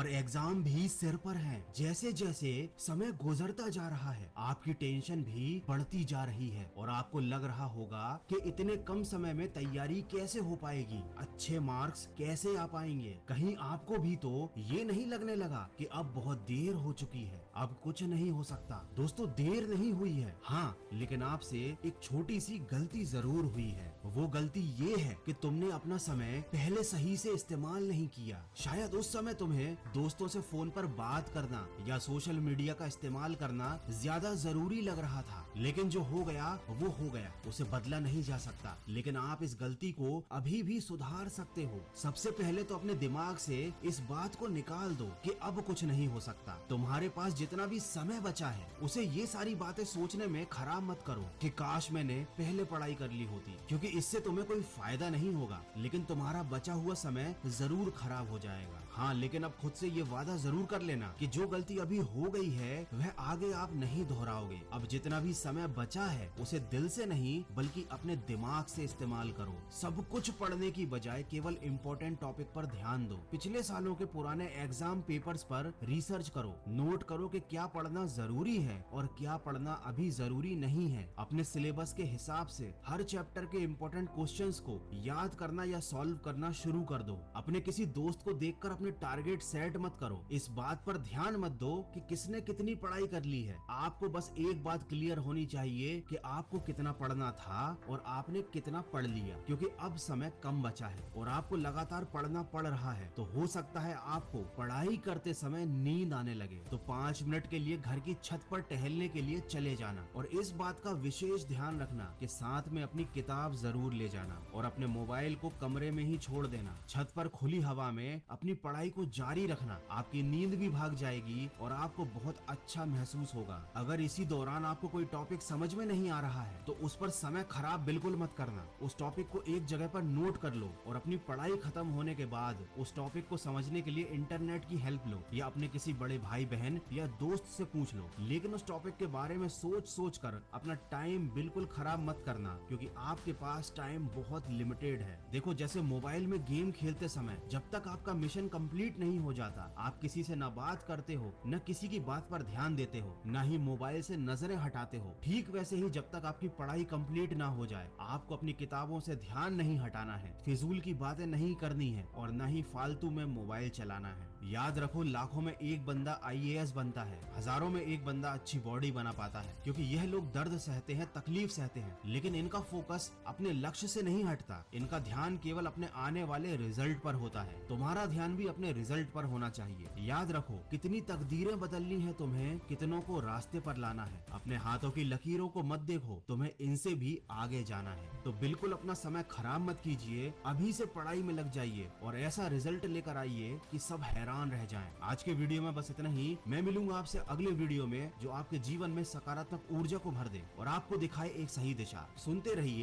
और एग्जाम भी सिर पर है। जैसे जैसे समय गुजरता जा रहा है आपकी टेंशन भी बढ़ती जा रही है और आपको लग रहा होगा कि इतने कम समय में तैयारी कैसे हो पाएगी, अच्छे मार्क्स कैसे आ पाएंगे। कहीं आपको भी तो ये नहीं लगने लगा कि अब बहुत देर हो चुकी है, अब कुछ नहीं हो सकता। दोस्तों देर नहीं हुई है, हाँ, लेकिन आपसे एक छोटी सी गलती जरूर हुई है। वो गलती ये है कि तुमने अपना समय पहले सही से इस्तेमाल नहीं किया। शायद उस समय तुम्हें दोस्तों से फोन पर बात करना या सोशल मीडिया का इस्तेमाल करना ज्यादा जरूरी लग रहा था, लेकिन जो हो गया वो हो गया, उसे बदला नहीं जा सकता। लेकिन आप इस गलती को अभी भी सुधार सकते हो। सबसे पहले तो अपने दिमाग से इस बात को निकाल दो कि अब कुछ नहीं हो सकता। तुम्हारे पास जितना भी समय बचा है उसे ये सारी बातें सोचने में खराब मत करो कि काश मैंने पहले पढ़ाई कर ली होती, क्योंकि इससे तुम्हें कोई फायदा नहीं होगा, लेकिन तुम्हारा बचा हुआ समय जरूर खराब हो जाएगा। हाँ, लेकिन अब खुद से ये वादा जरूर कर लेना कि जो गलती अभी हो गई है वह आगे आप नहीं दोहराओगे। अब जितना भी समय बचा है उसे दिल से नहीं बल्कि अपने दिमाग से इस्तेमाल करो। सब कुछ पढ़ने की बजाय केवल इम्पोर्टेंट टॉपिक पर ध्यान दो। पिछले सालों के पुराने एग्जाम पेपर्स पर रिसर्च करो, नोट करो कि क्या पढ़ना जरूरी है और क्या पढ़ना अभी जरूरी नहीं है। अपने सिलेबस के हिसाब से हर चैप्टर के इम्पोर्टेंट क्वेश्चंस को याद करना या सॉल्व करना शुरू कर दो। अपने किसी दोस्त को देखकर अपने टारगेट सेट मत करो। इस बात पर ध्यान मत दो कि किसने कितनी पढ़ाई कर ली है। आपको बस एक बात क्लियर होनी चाहिए कि आपको कितना पढ़ना था और आपने कितना पढ़ लिया, क्योंकि अब समय कम बचा है और आपको लगातार पढ़ना पड़ रहा है। तो हो सकता है आपको पढ़ाई करते समय नींद आने लगे, तो 5 मिनट के लिए घर की छत पर टहलने के लिए चले जाना। और इस बात का विशेष ध्यान रखना कि साथ में अपनी किताब जरूर ले जाना और अपने मोबाइल को कमरे में ही छोड़ देना। छत पर खुली हवा में अपनी पढ़ाई को जारी रखना। आपकी नींद भी भाग जाएगी और आपको बहुत अच्छा महसूस होगा। अगर इसी दौरान आपको कोई टॉपिक समझ में नहीं आ रहा है तो उस पर समय खराब बिल्कुल मत करना। उस टॉपिक को एक जगह पर नोट कर लो और अपनी पढ़ाई खत्म होने के बाद उस टॉपिक को समझने के लिए इंटरनेट की हेल्प लो या अपने किसी बड़े भाई बहन या दोस्त से पूछ लो। लेकिन उस टॉपिक के बारे में सोच कर अपना टाइम बिल्कुल खराब मत करना, क्योंकि आपके पास टाइम बहुत लिमिटेड है। देखो, जैसे मोबाइल में गेम खेलते समय जब तक आपका मिशन कंप्लीट नहीं हो जाता, आप किसी से न बात करते हो, न किसी की बात पर ध्यान देते हो, न ही मोबाइल से नजरें हटाते हो। ठीक वैसे ही जब तक आपकी पढ़ाई कंप्लीट ना हो जाए, आपको अपनी किताबों से ध्यान नहीं हटाना है, फिजूल की बातें नहीं करनी है और न ही फालतू में मोबाइल चलाना है। याद रखो, लाखों में एक बंदा IAS बनता है, हजारों में एक बंदा अच्छी बॉडी बना पाता है, क्योंकि यह लोग दर्द सहते हैं, तकलीफ सहते हैं, लेकिन इनका फोकस अपने लक्ष्य से नहीं हटता। इनका ध्यान केवल अपने आने वाले रिजल्ट पर होता है। तुम्हारा ध्यान भी अपने रिजल्ट पर होना चाहिए। याद रखो, कितनी तकदीरें बदलनी है तुम्हें, कितनों को रास्ते पर लाना है। अपने हाथों की लकीरों को मत देखो, तुम्हें इनसे भी आगे जाना है। तो बिल्कुल अपना समय खराब मत कीजिए, अभी से पढ़ाई में लग जाइए और ऐसा रिजल्ट लेकर आइए कि सब हैरान रह जाएं। आज के वीडियो में बस इतना ही। मैं मिलूंगा आपसे अगले वीडियो में जो आपके जीवन में सकारात्मक ऊर्जा को भर दे और आपको दिखाए एक सही दिशा। सुनते रहिए